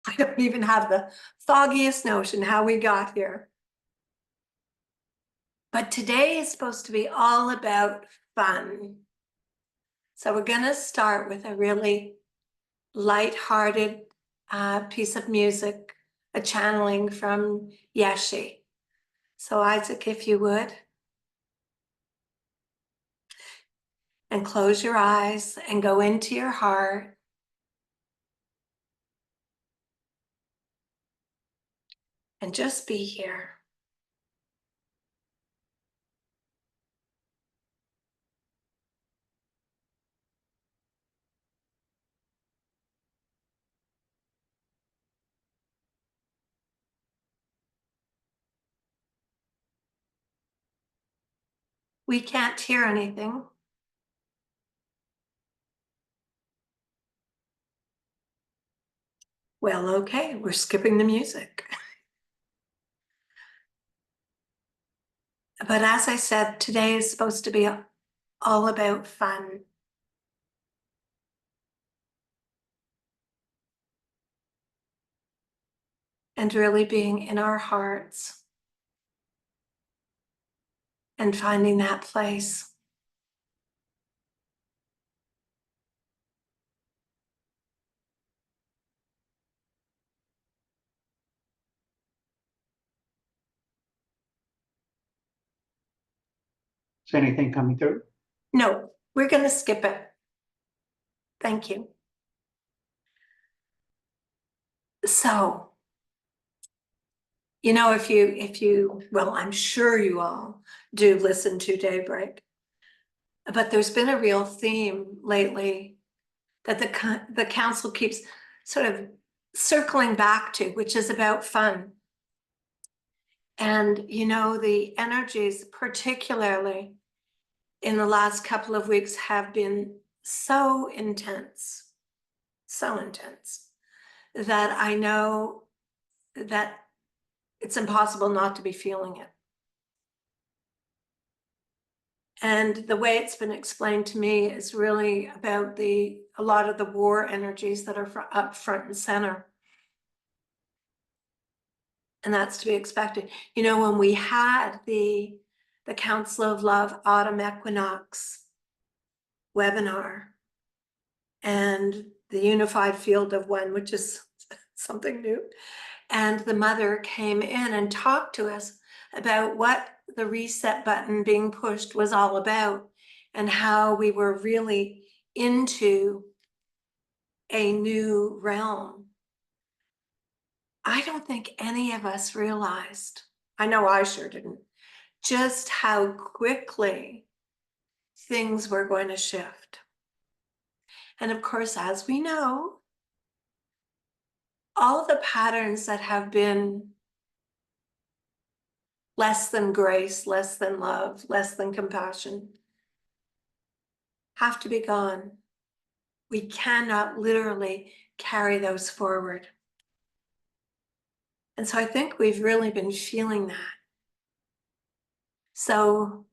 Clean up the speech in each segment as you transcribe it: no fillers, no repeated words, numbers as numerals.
I don't even have the foggiest notion how we got here. But today is supposed to be all about fun. So we're going to start with a really light-hearted piece of music, a channeling from Yeshi. So Isaac, if you would. And close your eyes and go into your heart. And just be here. We can't hear anything. Well, okay, we're skipping the music. But as I said, today is supposed to be all about fun. And really being in our hearts and finding that place. Is anything coming through? No, we're going to skip it. Thank you. So, you know, if you, well, I'm sure you all do listen to Daybreak, but there's been a real theme lately that the council keeps sort of circling back to, which is about fun. And, you know, the energies, particularly in the last couple of weeks, have been so intense that I know that it's impossible not to be feeling it. And the way it's been explained to me is really about a lot of the war energies that are up front and center. And that's to be expected. You know, when we had the Council of Love Autumn Equinox webinar and the Unified Field of One, which is something new, and the mother came in and talked to us about what the reset button being pushed was all about and how we were really into a new realm. I don't think any of us realized, I know I sure didn't, just how quickly things were going to shift. And of course, as we know, all the patterns that have been less than grace, less than love, less than compassion have to be gone. We cannot literally carry those forward. And so I think we've really been feeling that. So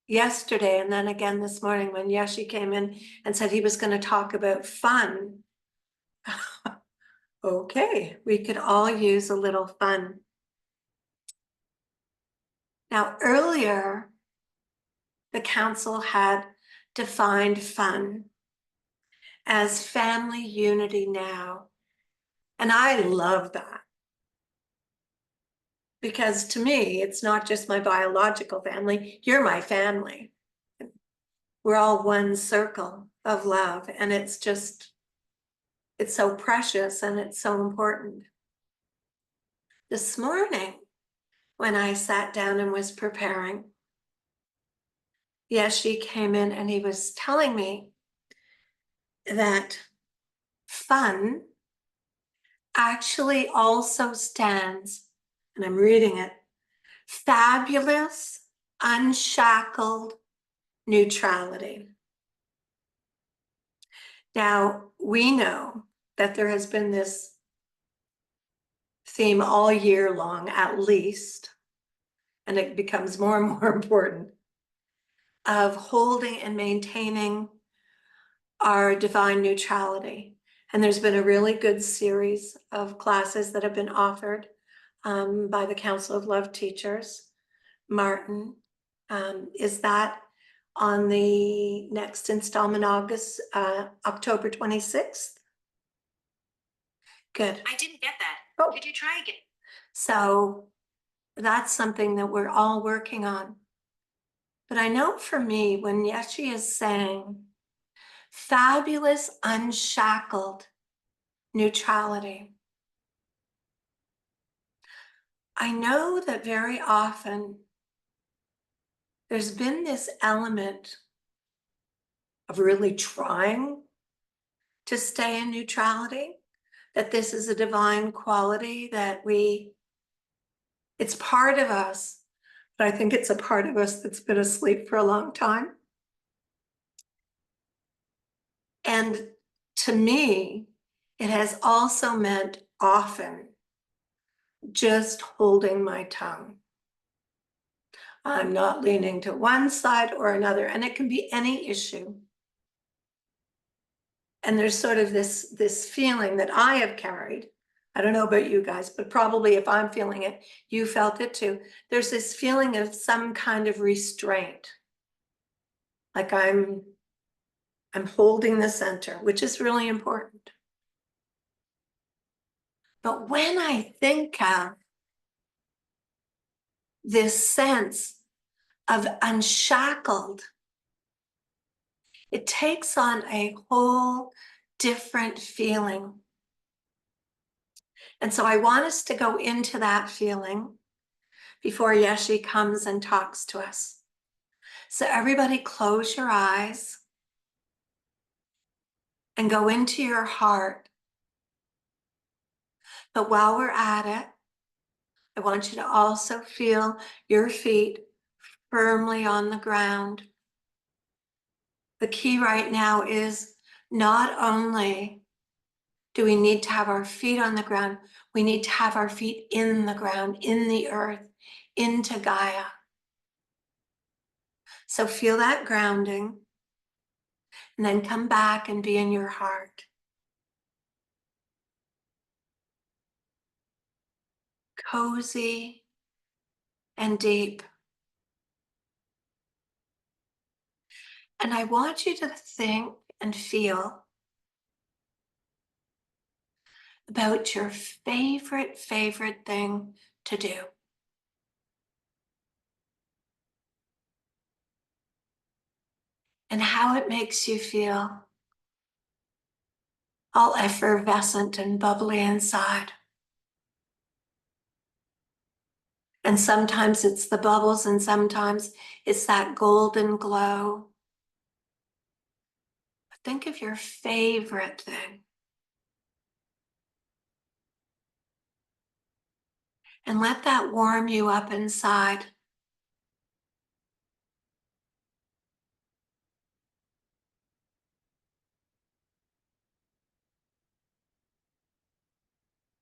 yesterday, and then again this morning, when Yeshi came in and said he was going to talk about fun, okay, we could all use a little fun. Now, earlier, the council had defined fun as family unity now. And I love that. Because to me, it's not just my biological family, you're my family. We're all one circle of love, and it's so precious and it's so important. This morning, when I sat down and was preparing, yes, she came in and he was telling me that fun actually also stands, and I'm reading it, fabulous, unshackled neutrality. Now, we know that there has been this theme all year long, at least, and it becomes more and more important, of holding and maintaining our divine neutrality. And there's been a really good series of classes that have been offered by the Council of Love teachers. Martin, is that on the next installment, October 26th? Good. I didn't get that. Oh. Could you try again? So that's something that we're all working on. But I know for me, when Yeshi is saying fabulous, unshackled neutrality, I know that very often there's been this element of really trying to stay in neutrality, that this is a divine quality that it's part of us, but I think it's a part of us that's been asleep for a long time. And to me, it has also meant often just holding my tongue. I'm not leaning to one side or another, and it can be any issue. And there's sort of this feeling that I have carried. I don't know about you guys, but probably if I'm feeling it, you felt it too. There's this feeling of some kind of restraint. Like I'm holding the center, which is really important. But when I think of this sense of unshackled, it takes on a whole different feeling. And so I want us to go into that feeling before Yeshi comes and talks to us. So everybody close your eyes and go into your heart. But while we're at it, I want you to also feel your feet firmly on the ground. The key right now is not only do we need to have our feet on the ground, we need to have our feet in the ground, in the earth, into Gaia. So feel that grounding, and then come back and be in your heart. Cozy and deep. And I want you to think and feel about your favorite thing to do. And how it makes you feel all effervescent and bubbly inside. And sometimes it's the bubbles, and sometimes it's that golden glow. Think of your favorite thing. And let that warm you up inside.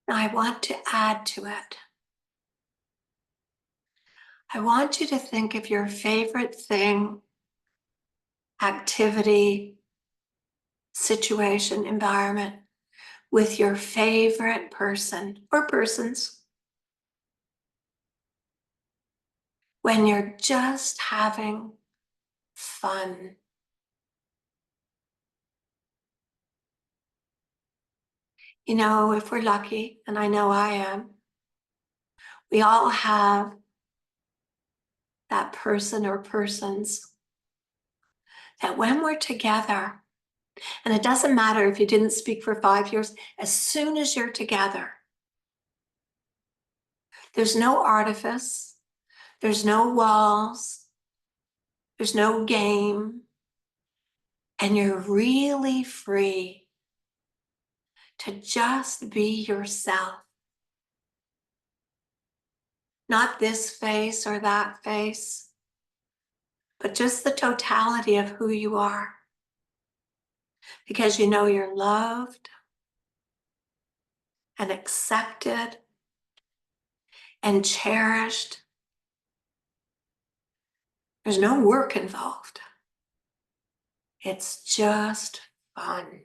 Now I want to add to it. I want you to think of your favorite thing, activity, situation, environment, with your favorite person or persons. When you're just having fun. You know, if we're lucky, and I know I am, we all have that person or persons that when we're together, and it doesn't matter if you didn't speak for 5 years, as soon as you're together, there's no artifice, there's no walls, there's no game, and you're really free to just be yourself. Not this face or that face, but just the totality of who you are. Because you know you're loved and accepted and cherished. There's no work involved. It's just fun.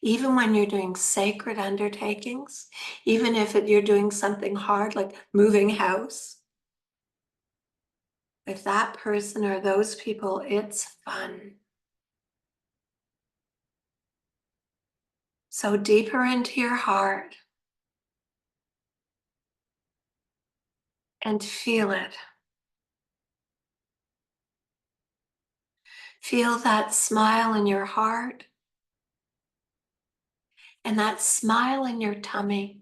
Even when you're doing sacred undertakings, even if you're doing something hard like moving house, with that person or those people, it's fun. So deeper into your heart and feel it. Feel that smile in your heart and that smile in your tummy.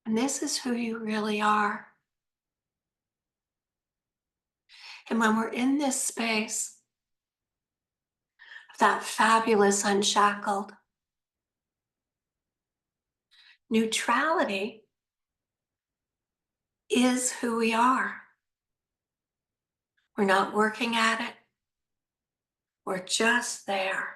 And this is who you really are. And when we're in this space of that fabulous unshackled neutrality is who we are. We're not working at it. We're just there.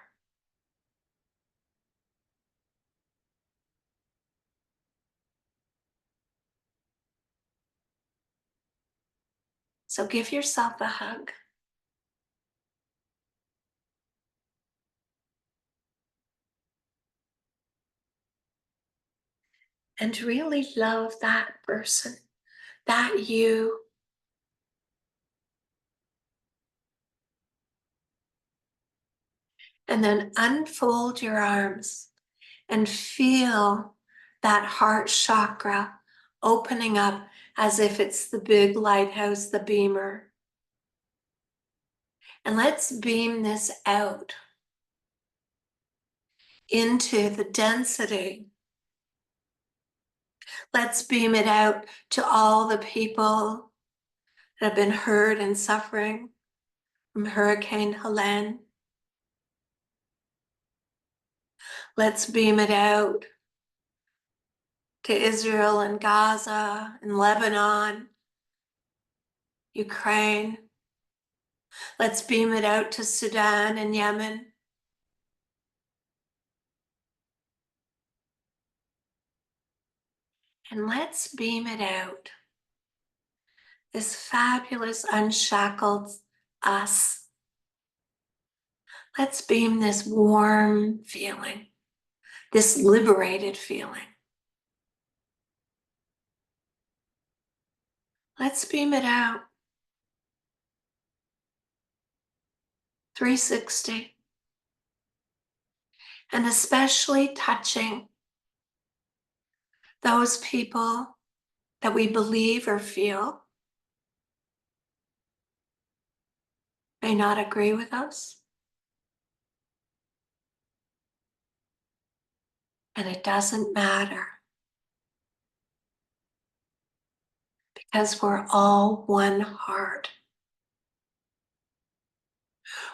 So give yourself a hug. And really love that person, that you. And then unfold your arms and feel that heart chakra opening up as if it's the big lighthouse, the beamer. And let's beam this out into the density. Let's beam it out to all the people that have been hurt and suffering from Hurricane Helene. Let's beam it out to Israel and Gaza and Lebanon, Ukraine. Let's beam it out to Sudan and Yemen. And let's beam it out. This fabulous, unshackled us. Let's beam this warm feeling, this liberated feeling. Let's beam it out. 360. And especially touching those people that we believe or feel may not agree with us. And it doesn't matter because we're all one heart.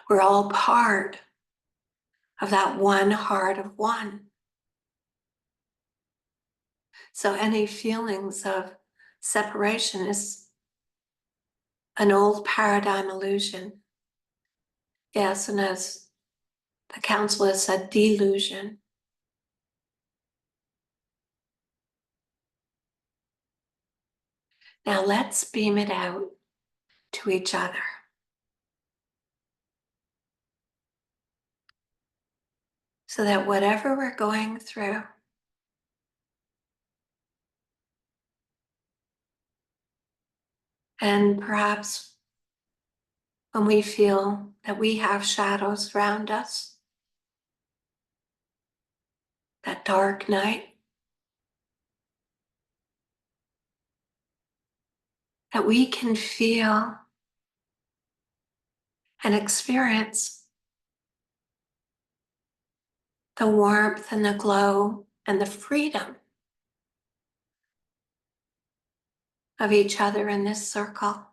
We're all part of that one heart of one. So any feelings of separation is an old paradigm illusion. Yes, and as the council has said, delusion. Now let's beam it out to each other. So that whatever we're going through, and perhaps when we feel that we have shadows around us, that dark night, that we can feel and experience the warmth and the glow and the freedom of each other in this circle.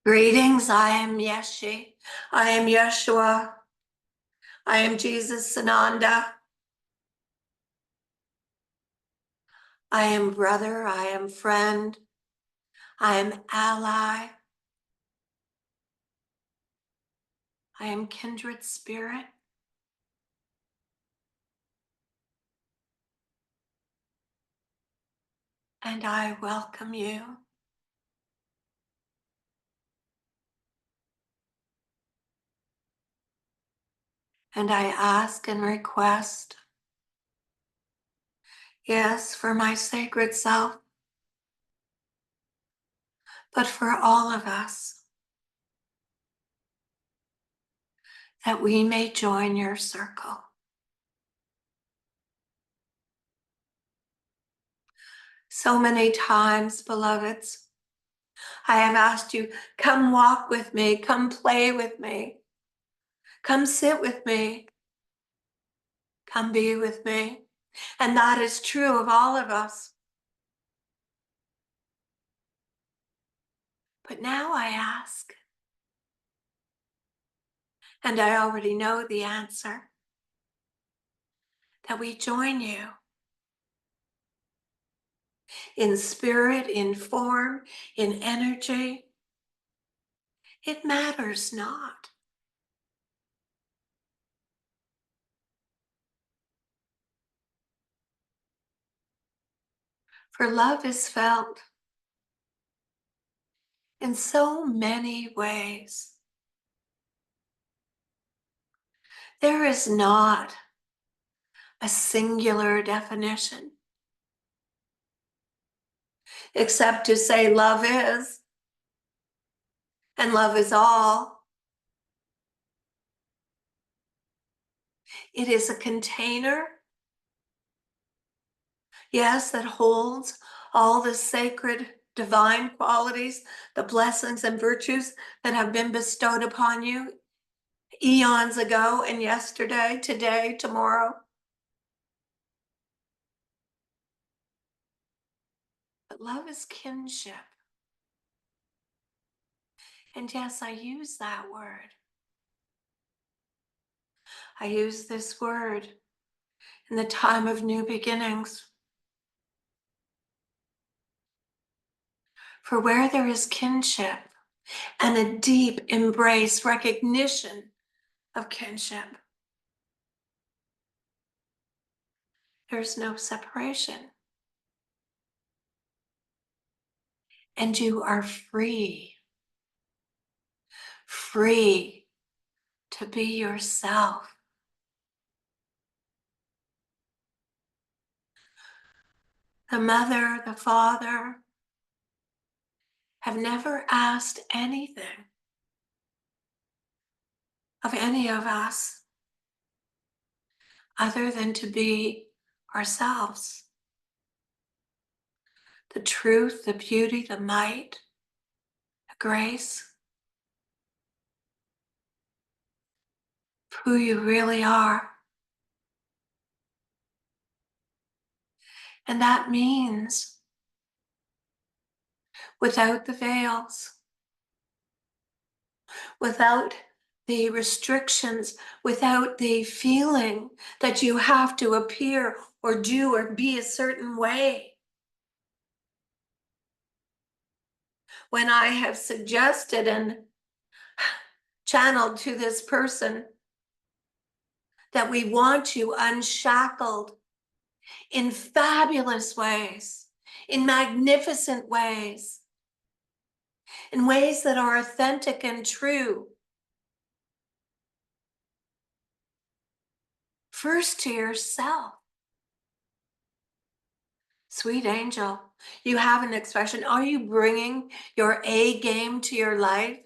Greetings, I am Yeshi. I am Yeshua. I am Jesus Sananda. I am brother, I am friend, I am ally, I am kindred spirit, and I welcome you. And I ask and request, yes, for my sacred self, but for all of us, that we may join your circle. So many times, beloveds, I have asked you, come walk with me, come play with me, come sit with me, come be with me. And that is true of all of us. But now I ask, and I already know the answer, that we join you in spirit, in form, in energy. It matters not. For love is felt in so many ways. There is not a singular definition, except to say love is, and love is all. It is a container, yes, that holds all the sacred divine qualities, the blessings and virtues that have been bestowed upon you eons ago and yesterday, today, tomorrow. But love is kinship. And yes, I use that word. I use this word in the time of new beginnings. For where there is kinship and a deep embrace, recognition of kinship, there's no separation. And you are free, free to be yourself. The mother, the father have never asked anything of any of us other than to be ourselves. The truth, the beauty, the might, the grace of who you really are. And that means without the veils, without the restrictions, without the feeling that you have to appear or do or be a certain way. When I have suggested and channeled to this person that we want you unshackled in fabulous ways, in magnificent ways, in ways that are authentic and true, first to yourself. Sweet angel, you have an expression. Are you bringing your A game to your life?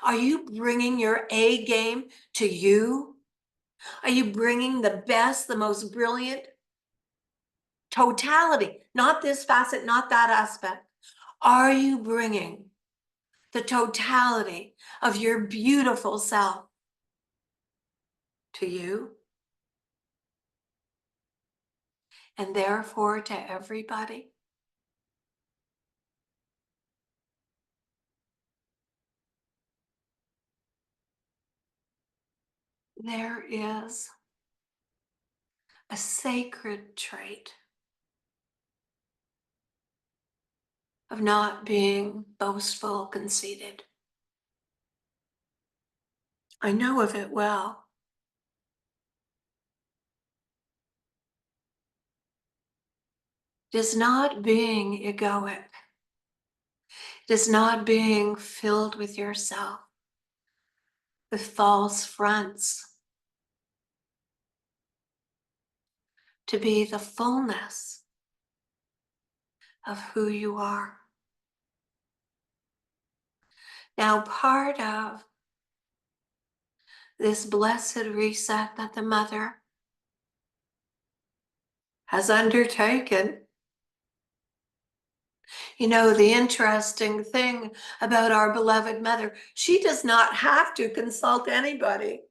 Are you bringing your A game to you? Are you bringing the best, the most brilliant totality? Not this facet, not that aspect. Are you bringing the totality of your beautiful self to you? And therefore to everybody? There is a sacred trait of not being boastful, conceited. I know of it well. It is not being egoic. It is not being filled with yourself, with false fronts, to be the fullness of who you are. Now, part of this blessed reset that the Mother has undertaken, you know, the interesting thing about our beloved Mother, she does not have to consult anybody.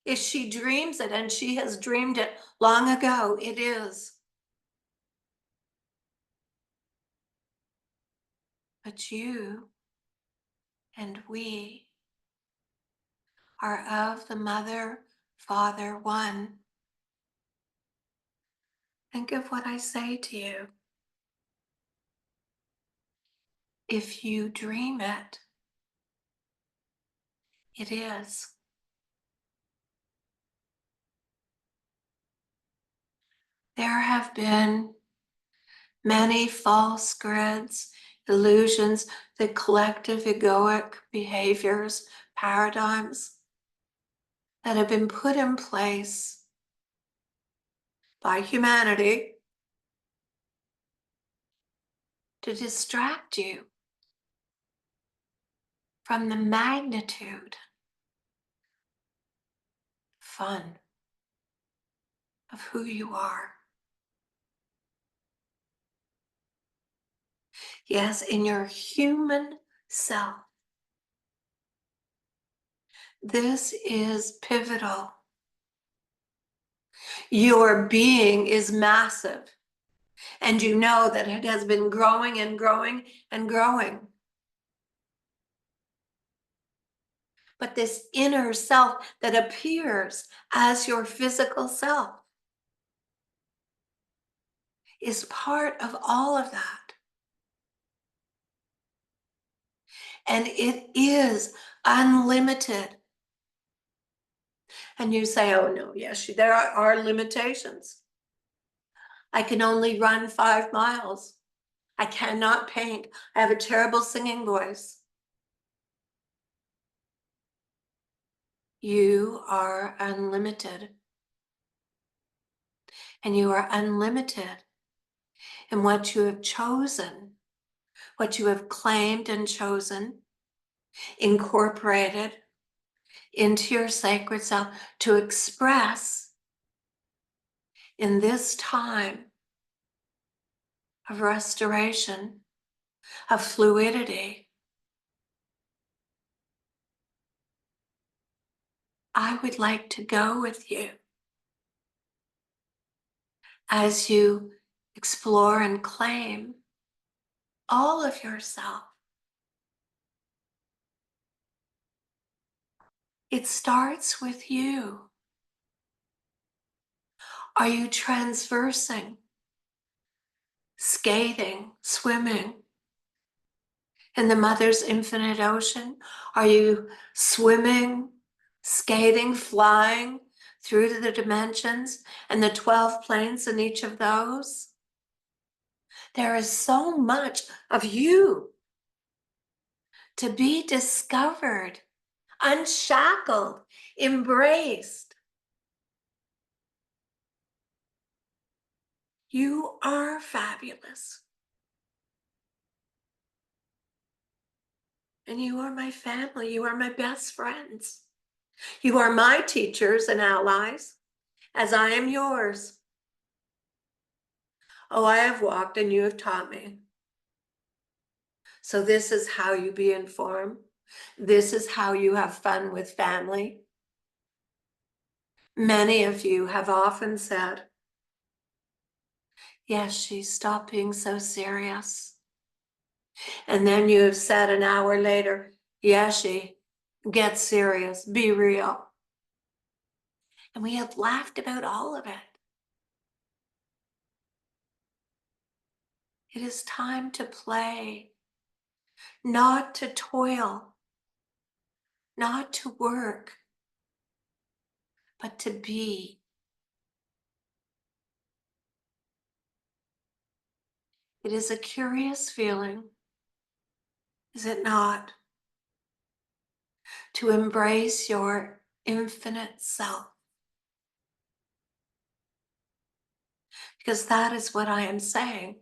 If she dreams it, and she has dreamed it long ago, it is. But you and we are of the Mother, Father, one. Think of what I say to you. If you dream it, it is. There have been many false grids, illusions, the collective egoic behaviors, paradigms that have been put in place by humanity to distract you from the magnitude, fun of who you are. Yes, in your human self. This is pivotal. Your being is massive, and you know that it has been growing and growing and growing. But this inner self that appears as your physical self is part of all of that. And it is unlimited. And you say, oh no, yes, there are limitations. I can only run 5 miles. I cannot paint. I have a terrible singing voice. You are unlimited. And you are unlimited in what you have chosen, what you have claimed and chosen, incorporated into your sacred self to express in this time of restoration, of fluidity. I would like to go with you as you explore and claim all of yourself. It starts with you. Are you transversing, skating, swimming in the Mother's infinite ocean? Are you swimming, skating, flying through the dimensions and the 12 planes in each of those? There is so much of you to be discovered, unshackled, embraced. You are fabulous. And you are my family. You are my best friends. You are my teachers and allies, as I am yours. Oh, I have walked and you have taught me. So this is how you be informed. This is how you have fun with family. Many of you have often said, yes, she stopped being so serious. And then you have said an hour later, yes, she get serious, be real. And we have laughed about all of it. It is time to play, not to toil, not to work, but to be. It is a curious feeling, is it not? To embrace your infinite self. Because that is what I am saying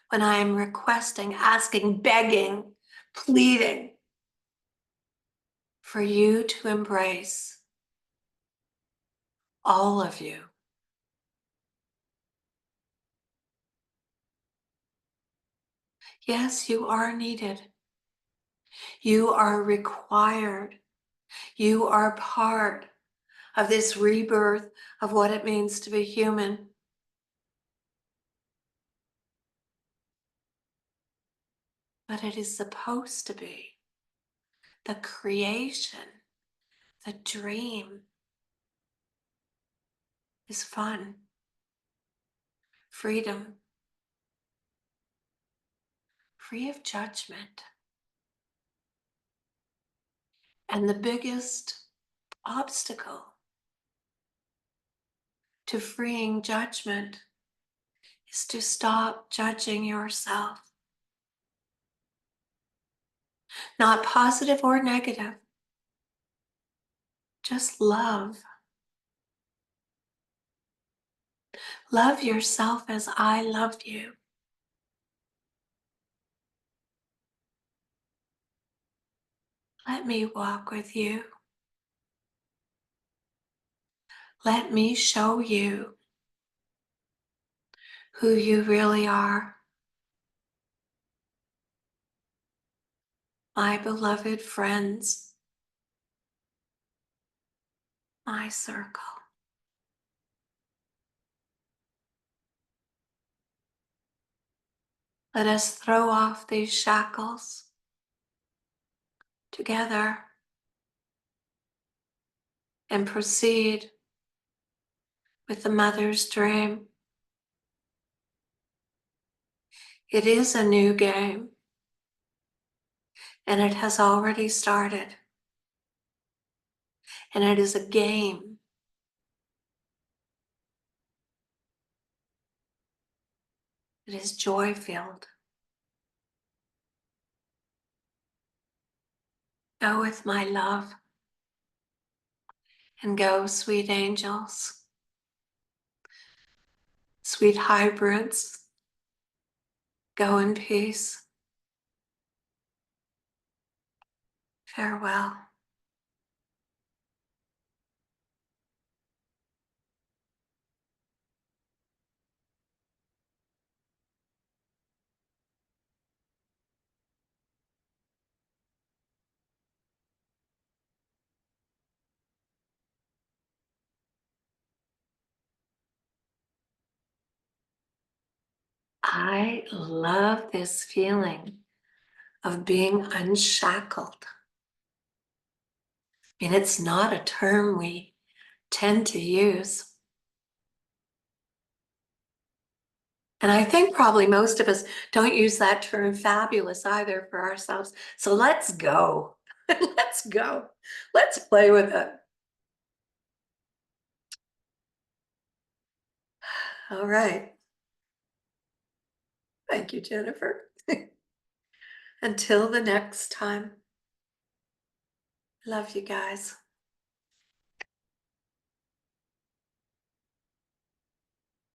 when I am requesting, asking, begging, pleading for you to embrace all of you. Yes, you are needed. You are required. You are part of this rebirth of what it means to be human. But it is supposed to be the creation, the dream is fun, freedom, free of judgment. And the biggest obstacle to freeing judgment is to stop judging yourself. Not positive or negative, just love. Love yourself as I love you. Let me walk with you. Let me show you who you really are. My beloved friends, my circle. Let us throw off these shackles together and proceed with the mother's dream. It is a new game, and it has already started. And it is a game. It is joy-filled. Go with my love, and go, sweet angels, sweet hybrids. Go in peace. Farewell. I love this feeling of being unshackled. I mean, it's not a term we tend to use. And I think probably most of us don't use that term fabulous either for ourselves. So let's go. Let's go. Let's play with it. All right. Thank you, Jennifer. Until the next time. Love you guys.